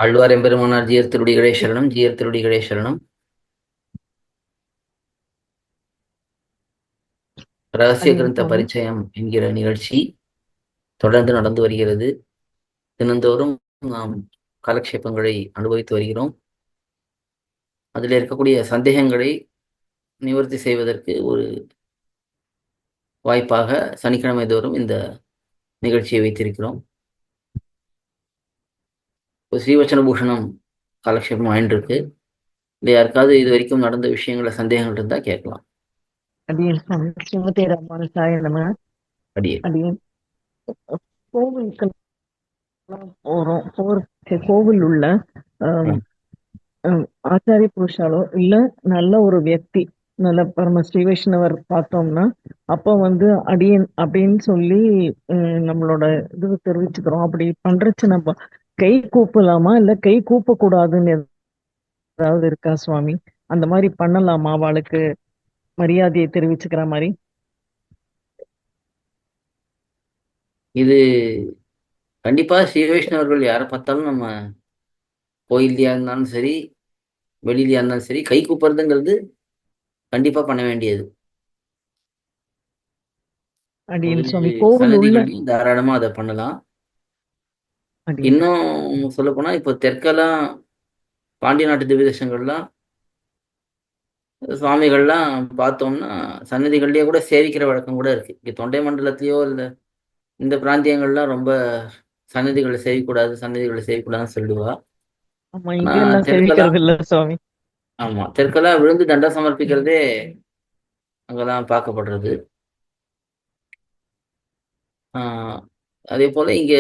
ஆழ்வார் எம்பெருமானார் ஜீயர் திருடிகளே சரணம், ஜீயர் திருடிகளே சரணம். ரகசிய அடியேன் கிரந்த சுவாமி. பரிச்சயம் என்கிற நிகழ்ச்சி தொடர்ந்து நடந்து வருகிறது. தினந்தோறும் நாம் காலக்ஷேபங்களை அனுபவித்து வருகிறோம். அதில் இருக்கக்கூடிய சந்தேகங்களை நிவர்த்தி செய்வதற்கு ஒரு வாய்ப்பாக சனிக்கிழமை தோறும் இந்த நிகழ்ச்சியை வைத்திருக்கிறோம். இப்போ ஸ்ரீவச்சன பூஷணம் காலக்ஷேபம் ஆயின்றிருக்கு. இல்லை யாருக்காவது இது வரைக்கும் நடந்த விஷயங்கள சந்தேகங்கள் இருந்தால் கேட்கலாம். அடியேன் சுவாமி. ஸ்ரீமதே ராமானுஜாய நம. அடியே. அடியேன் கோவிலுக்கெல்லாம் போறோம். கோவில் உள்ள ஆம், ம். ஆம், ஆச்சாரிய புருஷாலோ இல்ல நல்ல ஒரு வியக்தி, நல்ல பரம ஸ்ரீ வைஷ்ணவர் பார்த்தோம்னா அப்போ அடியேன் அப்படின்னு சொல்லி நம்மளோட இது தெரிவிச்சுக்கிறோம். அப்படி பண்றச்சு நம்ம கை கூப்பலாமா இல்ல கை கூப்ப கூடாதுன்னு ஏதாவது இருக்கா சுவாமி? அந்த மாதிரி பண்ணலாமா அவளுக்கு மரியாதையை தெரிவிச்சுக்கிற மாதிரி? இது கண்டிப்பாக ஸ்ரீ வைஷ்ணவர்கள் யாரை பார்த்தாலும் நம்ம கோயில்லையா இருந்தாலும் சரி, வெளியிலயா இருந்தாலும் சரி, கை கூப்புறதுங்கிறது கண்டிப்பா பண்ண வேண்டியது. அடியேன் கோயில் சுவாமி. கோவில் உள்ள சன்னதிகள்லையும் தாராளமா அதை பண்ணலாம். அடியேன். இன்னும் சொல்ல போனா இப்போ தெற்கெல்லாம் பாண்டிய நாட்டு திவ்யதேசங்கள்லாம் சுவாமிகள்லாம் பார்த்தோம்னா சன்னதிகள்லயே கூட சேவிக்கிற வழக்கம் கூட இருக்கு. இங்க தொண்டை மண்டலத்திலயோ இல்லை இந்த பிராந்தியங்கள்லாம் ரொம்ப சன்னதிகளை சேவிக்கூடாது, சன்னதிகளை சேவிக்கூடாதுன்னு சொல்லுவா. ஆமா, ஆனா இங்க எல்லாம் தெற்கெல்லாம், சேவிக்கிறது இல்ல சுவாமி. ஆமா, தெற்கெல்லாம் விழுந்து தண்டம் சமர்ப்பிக்கிறதே அங்கதான் பார்க்கப்படுறது. ஆஹ் அதே போல இங்க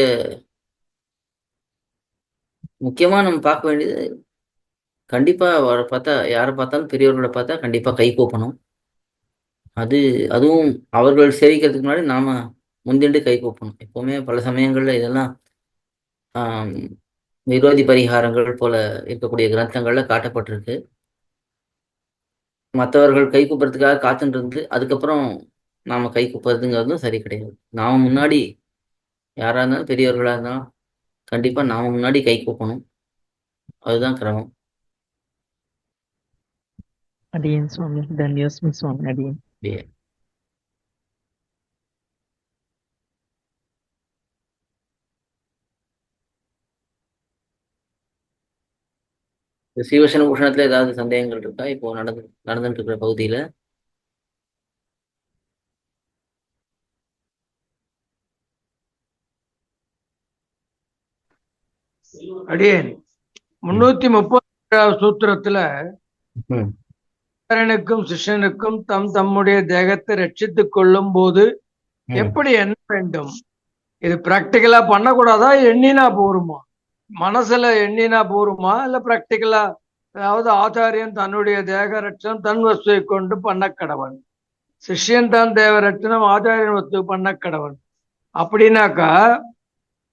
முக்கியமா நம்ம பார்க்க வேண்டியது, கண்டிப்பா அவரை பார்த்தா, யாரை பார்த்தாலும் பெரியவர்களை பார்த்தா கண்டிப்பா கை கூப்பணும். அது அதுவும் அவர்கள் சேவிக்கிறதுக்கு முன்னாடி நாம முந்திண்டு கை கூப்பணும். எப்பவுமே பல சமயங்கள்ல இதெல்லாம் ஆஹ் விரோதி பரிகாரங்கள் போல இருக்கக்கூடிய கிரந்தங்கள்ல காட்டப்பட்டிருக்கு. மற்றவர்கள் கை கூப்புறதுக்காக காத்துட்டு இருந்து அதுக்கப்புறம் நாம கை கூப்புறதுங்கிறதும் சரி கிடையாது. நாம முன்னாடி யாரா இருந்தாலும் பெரியவர்களா இருந்தாலும் கண்டிப்பா நாம முன்னாடி கை கூப்பணும். அதுதான் கிரமம். அடியேன் சுவாமி. தன்யோஸ்மி சுவாமி. அடியேன். அப்படியே. இந்த சீவசன பூஷணத்துல ஏதாவது சந்தேகங்கள் இருக்கா இப்போ நடந்துட்டு இருக்கிற பகுதியில? அடியேன் ம். 337 சூத்திரத்துல ம். சரணனுக்கும் சிஷ்யனுக்கும் தம்முடைய தேகத்தை ரட்சித்துக் கொள்ளும் போது ம். எப்படி எண்ண வேண்டும்? இது பிராக்டிக்கலா பண்ணக்கூடாதா, எண்ணினா போருமா? மனசுல எண்ணினா போருமா, இல்ல பிராக்டிக்கலா? அதாவது ஆச்சாரியன் தன்னுடைய தேக ரட்சணம் தன் வஸ்துவை கொண்டு பண்ண கடவன், சிஷ்யன் தான் தேவ ரட்சணம் ஆச்சாரியன் வஸ்து பண்ண கடவன். அப்படின்னாக்கா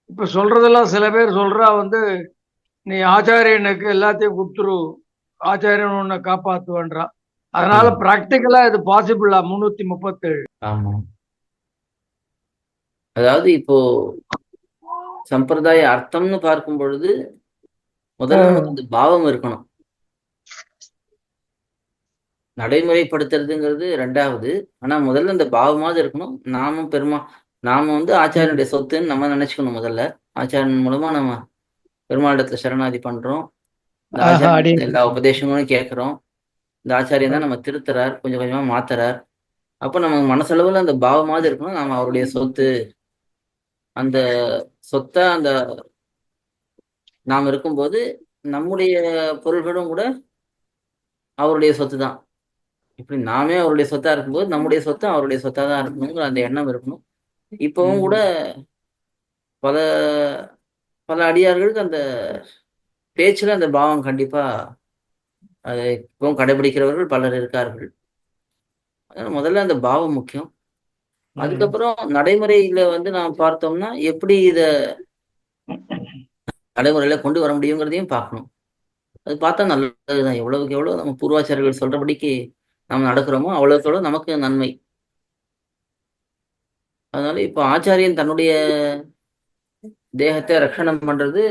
இப்ப சொல்றதெல்லாம் சில பேர் சொல்றா நீ ஆச்சாரியனுக்கு எல்லாத்தையும் கொடுத்துரு, ஆச்சாரியன் உன்னை காப்பாத்துவன்றான். அதனால ம். பிராக்டிக்கலா இது பாசிபிளா 337? ஆமா. அதாவது இப்போ சம்பிரதாய அர்த்தம்னு பார்க்கும் பொழுது முதல்ல நமக்கு அந்த பாவம் இருக்கணும். நடைமுறைப்படுத்துறதுங்கிறது ரெண்டாவது. ஆனா முதல்ல அந்த பாவமாவது இருக்கணும். நாம ஆச்சாரியனுடைய சொத்துன்னு நம்ம நினைச்சுக்கணும் முதல்ல. ஆச்சாரியன் மூலமா நம்ம பெருமாளிடத்துல சரணாதி பண்றோம். இந்த ஆஹா, அடி ஆச்சாரியன் எல்லா உபதேசங்களும் கேட்கிறோம். இந்த ஆச்சாரியன் தான் நம்ம திருத்துறார், கொஞ்சம் கொஞ்சமா மாத்துறார். அப்ப நம்ம மனசளவுல அந்த பாவமாவது இருக்கணும். நாம அவருடைய சொத்து, அந்த அந்த நாம் இருக்கும்போது நம்முடைய பொருள்களும் கூட அவருடைய சொத்து தான். இப்படி நாமே அவருடைய சொத்தா இருக்கும்போது நம்முடைய சொத்தும் அவருடைய சொத்தா தான் இருக்கணுங்கிற அந்த எண்ணம் இருக்கணும். இப்பவும் கூட பல பல அடியார்களுக்கு அந்த பேச்சுல அந்த பாவம் கண்டிப்பா அதை இப்பவும் கடைபிடிக்கிறவர்கள் பலர் இருக்கார்கள். அதனால முதல்ல அந்த பாவம் முக்கியம். அதுக்கப்புறம் நடைமுறையில நாம் பார்த்தோம்னா எப்படி இத நடைமுறையில கொண்டு வர முடியுங்கிறதையும் பார்க்கணும். அது பார்த்தா நல்லதுதான். எவ்வளவுக்கு எவ்வளவு நம்ம பூர்வாச்சாரியர்கள் சொல்றபடிக்கு நம்ம நடக்கிறோமோ அவ்வளவுக்கு எவ்வளவு நமக்கு நன்மை. அதனால இப்போ ஆச்சாரியன் தன்னுடைய தேகத்தை ரட்சணம் பண்றது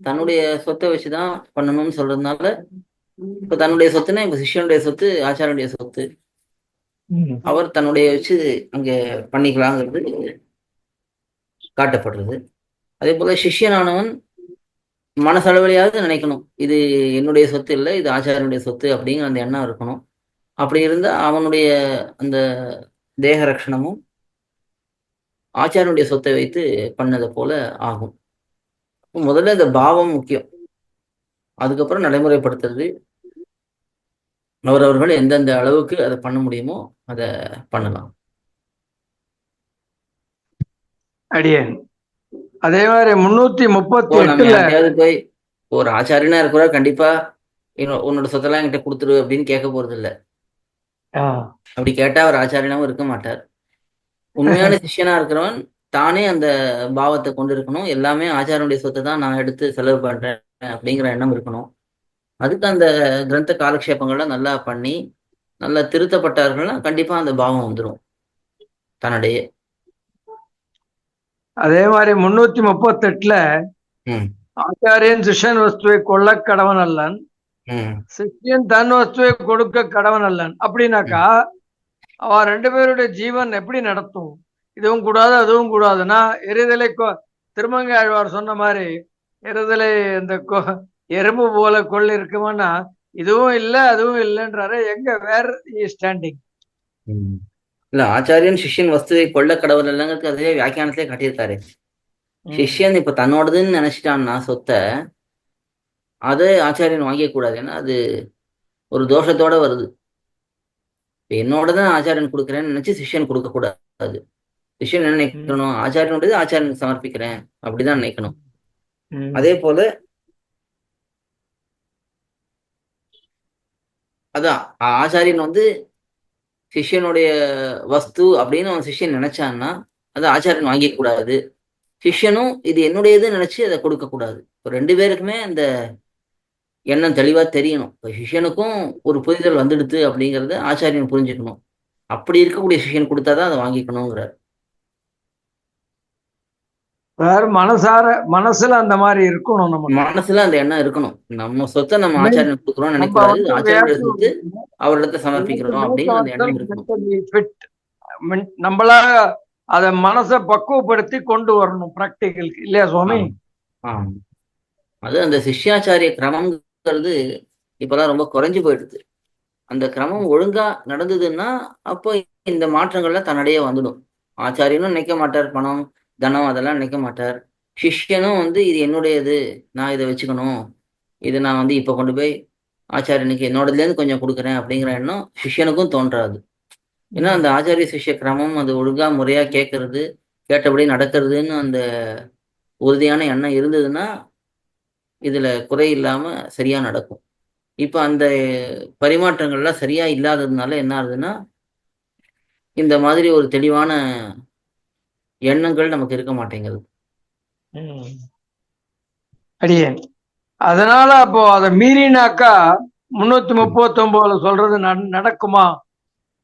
தன்னுடைய சொத்தை வச்சுதான் பண்ணணும்னு சொல்றதுனால, இப்ப தன்னுடைய சொத்துன்னா இப்ப சிஷ்யனுடைய சொத்து ஆச்சாரனுடைய சொத்து, அவர் தன்னுடைய வச்சு அங்க பண்ணிக்கலாங்கிறது காட்டப்படுறது. அதே போல சிஷ்யனானவன் மனசளவிலையாவது நினைக்கணும், இது என்னுடைய சொத்து இல்லை, இது ஆச்சாரனுடைய சொத்து அப்படிங்கிற அந்த எண்ணம் இருக்கணும். அப்படி இருந்தா அவனுடைய அந்த தேக ரட்சணமும் ஆச்சாரனுடைய சொத்தை வைத்து பண்ணதை போல ஆகும். முதல்ல இந்த பாவம் முக்கியம், அதுக்கப்புறம் நடைமுறைப்படுத்துறது. அவரவர்கள் எந்தெந்த அளவுக்கு அதை பண்ண முடியுமோ அதை பண்ணலாம். அடியேன் அதே மாதிரி இப்போ நம்ம 338ல யார்கிட்டயாவது போய் ஒரு ஆச்சாரியனா இருக்கிறா கண்டிப்பா உன்னோட சொத்தெல்லாம் என்கிட்ட கொடுத்துரு அப்படின்னு கேட்க போறது இல்ல. அப்படி கேட்டா அவர் ஆச்சாரியனாவும் இருக்க மாட்டார். உண்மையான சிஷ்யனா இருக்கிறவன் தானே அந்த பாவத்தை கொண்டு இருக்கணும், எல்லாமே ஆச்சாரனுடைய சொத்தை தான் நான் எடுத்து செலவு பண்றேன் அப்படிங்கிற எண்ணம் இருக்கணும். அதுக்கு அந்த கிரந்த காலக்ஷேபங்கள்லாம் நல்லா பண்ணி நல்லா திருத்தப்பட்டார்கள்னா கண்டிப்பா அந்த பாவம் வந்துடும் தன்னிடையே. அதே மாதிரி 338ல ம் ஆச்சாரியன் சிஷ்யன் வஸ்துவை கொள்ள கடவன் அல்லன், ம் சிஷ்யன் தன் வஸ்துவை கொடுக்க கடவன் அல்லன். அப்படின்னாக்கா அவ ரெண்டு பேருடைய ஜீவன் எப்படி நடத்தும்? இதுவும் கூடாது அதுவும் கூடாதுன்னா எரிதலை திருமங்கை ஆழ்வார் சொன்ன மாதிரி எரிதலை இந்த எறும்பு போல கொள்ள இருக்குமானா இதுவும் இல்லை அதுவும் இல்லைன்றாரு. எங்க வேர் ஸ்டாண்டிங்? ம். இல்ல, ஆச்சாரியன் சிஷ்யன் வஸ்துவை கொள்ள கடவுள் இல்லைங்கிறது அதே வியாக்கியானத்திலே காட்டியிருக்காரு. சிஷ்யன் இப்ப தன்னோடதுன்னு நினைச்சிட்டான்னா சொத்தை, அதை ஆச்சாரியன் வாங்கிக்க கூடாது. ஏன்னா அது ஒரு தோஷத்தோட வருது. என்னோடதான் ஆச்சாரியன் கொடுக்குறேன்னு நினைச்சு சிஷ்யன் கொடுக்க கூடாது. சிஷ்யன் என்ன நினைக்கணும், ஆச்சாரியனுடையது ஆச்சாரியனுக்கு சமர்ப்பிக்கிறேன் அப்படிதான் நினைக்கணும். அதே போல அதான் ஆச்சாரியன் சிஷ்யனுடைய வஸ்து அப்படின்னு அவன் சிஷ்யன் நினைச்சான்னா அதை ஆச்சாரியன் வாங்கிக்க கூடாது. சிஷ்யனும் இது என்னுடையது நினைச்சு அதை கொடுக்க கூடாது. இப்போ ரெண்டு பேருக்குமே அந்த எண்ணம் தெளிவா தெரியணும். இப்போ சிஷ்யனுக்கும் ஒரு புரிதல் வந்துடுது அப்படிங்கறத ஆச்சாரியன் புரிஞ்சுக்கணும். அப்படி இருக்கக்கூடிய சிஷ்யன் கொடுத்தாதான் அதை வாங்கிக்கணுங்கிறார். வேற மனசுல அந்த மாதிரி இருக்கணும். நம்ம மனசுல அந்த எண்ணம் இருக்கணும், நம்ம சொத்தை நம்ம ஆச்சாரியன் கொடுக்குறோம்னு நினைக்கூடாது, ஆச்சாரியனுடைய சொத்து அவரிடத்தை சமர்ப்பிக்கிறோம் அப்படிங்கிற அந்த எண்ணம் இருக்கணும். நம்மளா அத மனசை பக்குவப்படுத்தி கொண்டு வரணும் பிராக்டிகலுக்கு, இல்லையா சுவாமி? அது அந்த சிஷ்யாச்சாரிய கிரமங்கிறது இப்பெல்லாம் ரொம்ப குறைஞ்சு போயிடுது. அந்த கிரமம் ஒழுங்கா நடந்ததுன்னா அப்போ இந்த மாற்றங்கள்லாம் தன்னிடையே வந்துடும். ஆச்சாரியனும் நினைக்க மாட்டார் பணம் தனம் அதெல்லாம் நினைக்க மாட்டார். சிஷ்யனும் இது என்னுடையது, நான் இதை வச்சுக்கணும், இதை நான் இப்போ கொண்டு போய் ஆச்சாரியனுக்கு என்னோடதுலேருந்து கொஞ்சம் கொடுக்குறேன் அப்படிங்கிற எண்ணம் சிஷ்யனுக்கும் தோன்றாது. ஏன்னா அந்த ஆச்சாரிய சிஷ்ய கிரமம் அது ஒழுங்கா முறையா கேட்கறது, கேட்டபடி நடக்கிறதுன்னு அந்த உறுதியான எண்ணம் இருந்ததுன்னா இதுல குறை இல்லாம சரியா நடக்கும். இப்ப அந்த பரிமாற்றங்கள்லாம் சரியா இல்லாததுனால என்ன ஆகுதுன்னா இந்த மாதிரி ஒரு தெளிவான எண்ணங்கள் நமக்கு இருக்க மாட்டேங்குது. அடியேன் அதனால அப்போ அதை மீறினாக்கா 339 சொல்றது நடக்குமா?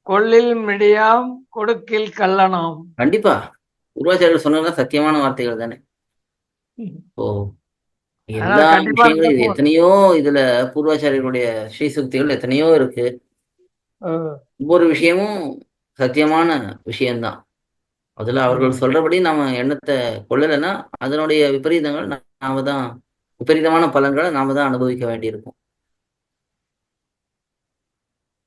கொள்ளில் மிடியாம் கொடுக்கில் கல்லணாம். கண்டிப்பா பூர்வாச்சாரியர் சொன்னதுதான் சத்தியமான வார்த்தைகள் தானே. ஓ எல்லா விஷயங்களும் எத்தனையோ இதுல பூர்வாச்சாரியர்களுடைய ஸ்ரீசுக்திகள் எத்தனையோ இருக்கு. ஒவ்வொரு விஷயமும் சத்தியமான விஷயம்தான். அதுல அவர்கள் சொல்றபடி நாம எண்ணத்தை கொள்ளலைன்னா அதனுடைய விபரீதங்கள் விபரீதமான பலன்களை நாம தான் அனுபவிக்க வேண்டியிருக்கும்.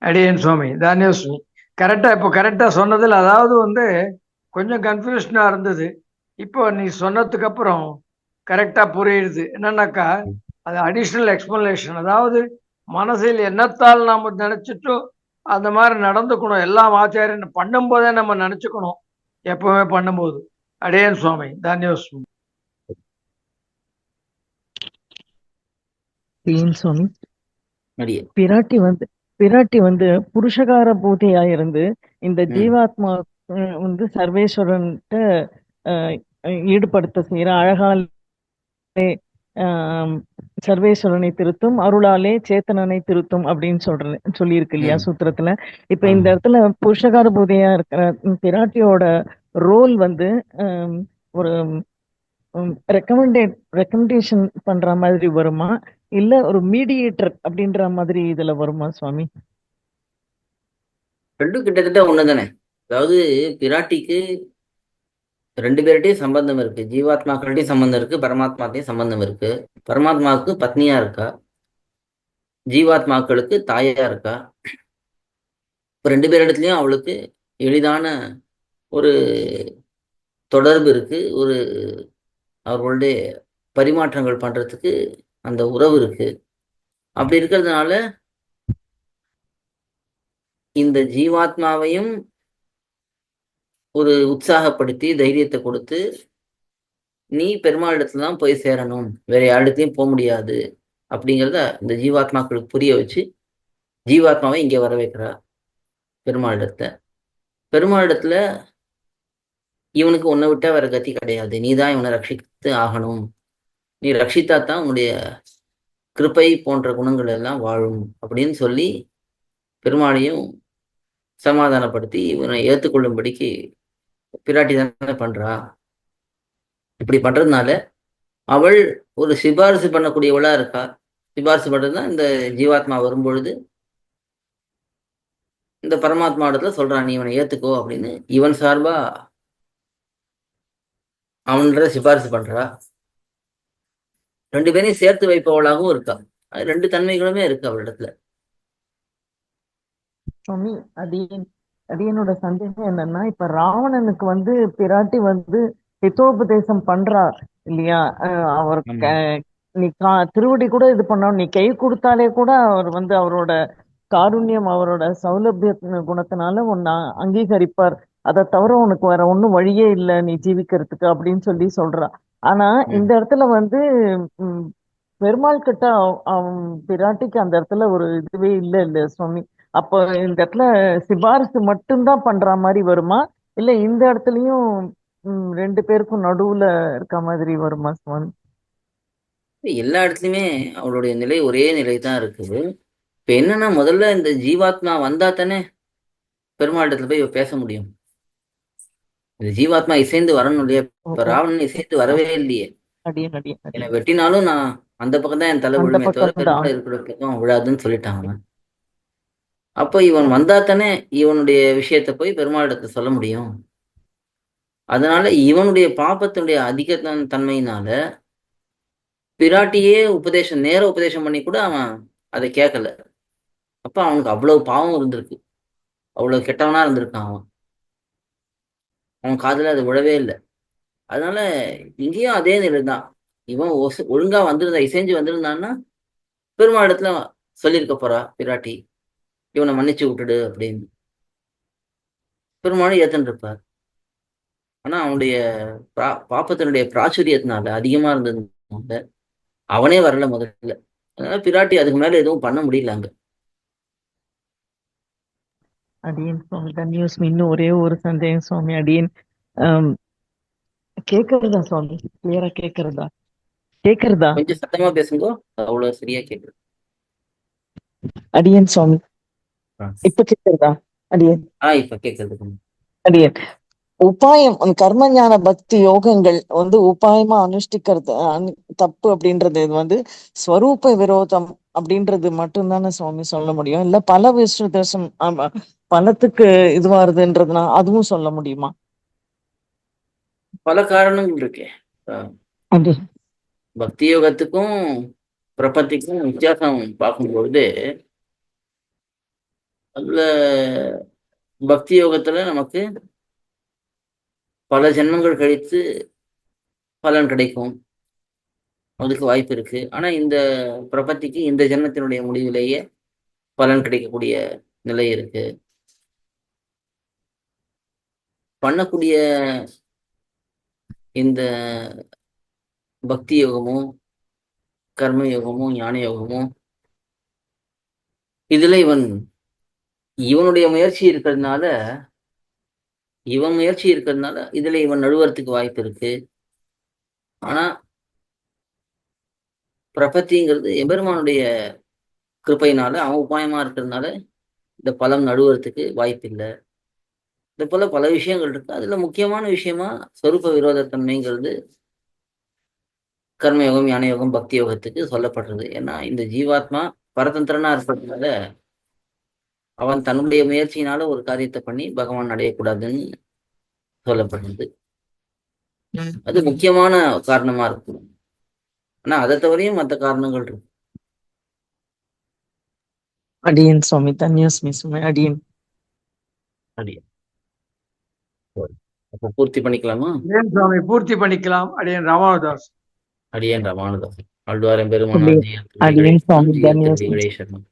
அடியேன் சுவாமி தானியோஸ்மி கரெக்டா சொன்னதில் அதாவது கொஞ்சம் கன்ஃபியூஷனா இருந்தது. இப்போ நீ சொன்னதுக்கு அப்புறம் கரெக்டா புரியுது. என்னன்னாக்கா அது அடிஷ்னல் எக்ஸ்பிளனேஷன். அதாவது மனசில் எண்ணத்தால் நாம நினைச்சிட்டோம் அந்த மாதிரி நடந்துக்கணும். எல்லாம் ஆச்சாரியன் பண்ணும்போதே நம்ம நினைச்சுக்கணும், எப்பவுமே பண்ணும்போது. அடியேன் சுவாமி தானியோஸ்மி. சுவாமி பிராட்டி புருஷகார பூதையா இருந்து இந்த ஜீவாத்மா சர்வேஸ்வரன்ட்ட ஈடுபடுத்த செய்யற அழகாலே சர்வேஸ்வரனை திருத்தும், அருளாலே சேத்தனனை திருத்தும் அப்படின்னு சொல்லியிருக்கு இல்லையா சூத்திரத்துல. இப்ப இந்த இடத்துல புருஷகார பூதையா இருக்கிற பிராட்டியோட ரோல் ஒரு ரெக்கமெண்டேஷன் பண்ற மாதிரி வருமா? இல்ல ஒரு மீடியேட்டர் அப்படின்ற மாதிரி இதுல வருமா சுவாமி? ரெண்டும் கிட்டத்தட்ட ஒண்ணுதானே. அதாவது பிராட்டிக்கு ரெண்டு பேர்கிட்டயும் சம்பந்தம் இருக்கு. ஜீவாத்மாக்கள்கிட்டயும் சம்பந்தம் இருக்கு, பரமாத்மாட்டையும் சம்பந்தம் இருக்கு. பரமாத்மாவுக்கு பத்னியா இருக்கா, ஜீவாத்மாக்களுக்கு தாயா இருக்கா. இப்ப ரெண்டு பேரிடத்துலயும் அவளுக்கு எளிதான ஒரு தொடர்பு இருக்கு. ஒரு அவர்களுடைய பரிமாற்றங்கள் பண்றதுக்கு அந்த உறவு இருக்கு. அப்படி இருக்கிறதுனால இந்த ஜீவாத்மாவையும் ஒரு உற்சாகப்படுத்தி தைரியத்தை கொடுத்து, நீ பெருமாளிடத்துல தான் போய் சேரணும், வேற யாரிடத்தையும் போக முடியாது அப்படிங்கிறத இந்த ஜீவாத்மாக்களுக்கு புரிய வச்சு ஜீவாத்மாவை இங்கே வர வைக்கிறா பெருமாளிடத்துல. பெருமாளிடத்துல இவனுக்கு உன்னை விட்டா வேற கதி கிடையாது, நீ தான் இவனை ரட்சித்து ஆகணும், நீ ரட்சித்தா தான் உன்னுடைய கிருபை போன்ற குணங்கள் எல்லாம் வாழும் அப்படின்னு சொல்லி பெருமாளையும் சமாதானப்படுத்தி இவனை ஏற்றுக்கொள்ளும்படிக்கு பிராட்டி தானே பண்றா. இப்படி பண்றதுனால அவள் ஒரு சிபாரிசு பண்ணக்கூடியவளா இருக்கா. சிபாரிசு பண்றதுதான் இந்த ஜீவாத்மா வரும்பொழுது இந்த பரமாத்மா இடத்துல சொல்றான், நீ இவனை ஏத்துக்கோ அப்படின்னு இவன் சார்பா அவன்கிட்ட சிபாரிசு பண்றா. ரெண்டு பேரையும் சேர்த்து வைப்பவளாகவும் இருக்கா. அது ரெண்டு தன்மைகளுமே இருக்கு அவளிடத்துல. சுவாமி, அடியனோட சந்தேகம் என்னன்னா, இப்ப ராவணனுக்கு வந்து பிராட்டி வந்து ஹிதோபதேசம் பண்றா இல்லையா? அவர் ஆமா. நீ திருவடி கூட இது பண்ண, நீ கை கொடுத்தாலே கூட அவர் வந்து அவரோட காருண்யம், அவரோட சௌலபிய குணத்தினால உன்னை அங்கீகரிப்பார். அதை தவிர உனக்கு வேற ஒண்ணும் வழியே இல்லை நீ ஜீவிக்கிறதுக்கு அப்படின்னு சொல்லி சொல்றா. ஆனா இந்த இடத்துல வந்து உம், பெருமாள் கிட்ட அவன் பிராட்டிக்கு அந்த இடத்துல ஒரு இதுவே இல்லை இல்ல சுவாமி. அப்போ இந்த இடத்துல சிபாரிசு மட்டும்தான் பண்ற மாதிரி வருமா? இல்ல இந்த இடத்துலயும் ரெண்டு பேருக்கும் நடுவுல இருக்க மாதிரி வருமா சுவாமி? எல்லா இடத்துலயுமே அவளுடைய நிலை ஒரே நிலை தான் இருக்குது. இப்ப என்னன்னா, முதல்ல இந்த ஜீவாத்மா வந்தா தானே பெருமாளிடத்துல போய் இவ பேச முடியும். இந்த ஜீவாத்மா இசைந்து வரணும் இல்லையா? இப்ப ராவணன் இசைந்து வரவே இல்லையே. அடியன் அடியன் என்னை அடியன் வெட்டினாலும் நான் அந்த பக்கம் தான் என் தலை அந்த விழுமே தவிர பக்கம் தான். பெருமாள் இருக்கிற பக்கம் விழாதுன்னு சொல்லிட்டாங்க. அப்போ இவன் வந்தா தானே இவனுடைய விஷயத்த போய் பெருமாளிடத்துல சொல்ல முடியும். அதனால இவனுடைய பாப்பத்தினுடைய அதிக தன்மையினால பிராட்டியே நேர உபதேசம் பண்ணி கூட அவன் அதை கேட்கல. அப்ப அவனுக்கு அவ்வளவு பாவம் இருந்திருக்கு, அவ்வளவு கெட்டவனா இருந்திருக்கான் அவன். அவன் காதுல அது விழவே இல்லை. அதனால இங்கேயும் அதே நிலை தான். இவன் ஒழுங்கா வந்திருந்தா, இசைஞ்சு வந்திருந்தான்னா பெருமாளிடத்துல சொல்லியிருக்க போறா பிராட்டி, இவனை மன்னிச்சு விட்டுடு அப்படின்னு. பெருமாளும் ஏத்துன்னு இருப்பார். ஆனா அவனுடைய பாப்பத்தினுடைய பிராச்சுரியத்தினால அதிகமா இருந்ததுனால அவனே வரல முதல்ல. அதனால பிராட்டி அதுக்கு மேல எதுவும் பண்ண முடியல அங்க. அடியன் சுவாமி தன்யூஸ். இன்னும் ஒரே ஒரு சந்தேகம் சுவாமி. அடியன் ஆம், கேக்குறதா சுவாமி? கிளியரா கேக்குறதா? கேக்குறதா கொஞ்சம் சத்தமா பேசுங்க, அவ்வளவு சரியா கேக்குது. அடியன் சுவாமி? இப்ப கேக்குறதா அடியன்? இப்ப கேக்குறது. அடியன் உபாயம் கர்ம ஞான பக்தி யோகங்கள் வந்து உபாயமா அனுஷ்டிக்கிறது தப்பு அப்படின்றது இது வந்து ஸ்வரூப விரோதம் அப்படின்றது மட்டும்தானே சுவாமி சொல்ல முடியும்? இல்ல பல விஸ்ருதேசம் பலத்துக்கு இதுவாருதுன்றதுனா அதுவும் சொல்ல முடியுமா? பல காரணங்கள் இருக்கு. அப்படி பக்தி யோகத்துக்கும் பிரபத்திக்கும் வித்தியாசம் பார்க்கும்பொழுது, அதுல பக்தி யோகத்துல நமக்கு பல ஜென்மங்கள் கழித்து பலன் கிடைக்கும், அதுக்கு வாய்ப்பு இருக்கு. ஆனா இந்த பிரபத்திக்கு இந்த ஜென்மத்தினுடைய முடிவிலேயே பலன் கிடைக்கக்கூடிய நிலை இருக்கு. பண்ணக்கூடிய இந்த பக்தி யோகமும் கர்ம யோகமும் ஞான யோகமும் இதுல இவனுடைய முயற்சி இருக்கிறதுனால இதுல இவன் நழுவறதுக்கு வாய்ப்பு இருக்கு. ஆனா பிரபத்திங்கிறது எபெருமானுடைய கிருப்பையினால அவன் உபாயமா இருக்கிறதுனால இந்த பலம் நழுவறதுக்கு வாய்ப்பு இல்லை. இது போல பல விஷயங்கள் இருக்கு. அதுல முக்கியமான விஷயமா சொரூப விரோதத்தன்மைங்கிறது கர்மயோகம், ஞான யோகம், பக்தி யோகத்துக்கு சொல்லப்படுறது. ஏன்னா இந்த ஜீவாத்மா பரதந்திரனா இருப்பதுனால அவன் தன்னுடைய முயற்சியினால ஒரு காரியத்தை பண்ணி பகவான் அடையக்கூடாதுன்னு சொல்லப்படுறது. அது முக்கியமான காரணமா இருக்கும். ஆனா அதை தவிரையும் மற்ற காரணங்கள் இருக்கு. அடியேன் சுவாமி, தன்யோஸ்மி சுவாமி, அடியேன். அடியேன். அப்போ பூர்த்தி பண்ணிக்கலாமா? ஏன் சுவாமி பூர்த்தி பண்ணிக்கலாம். அடியேன் ராமானுதாஸ். அடியேன் ராமானுதாசன். ஆழ்வார் எம்பெருமானார் ஜீயர் அடியேன் சுவாமி, திருவடிகளே தன்யோஸ்மி. திருவடிகளே சரணம்.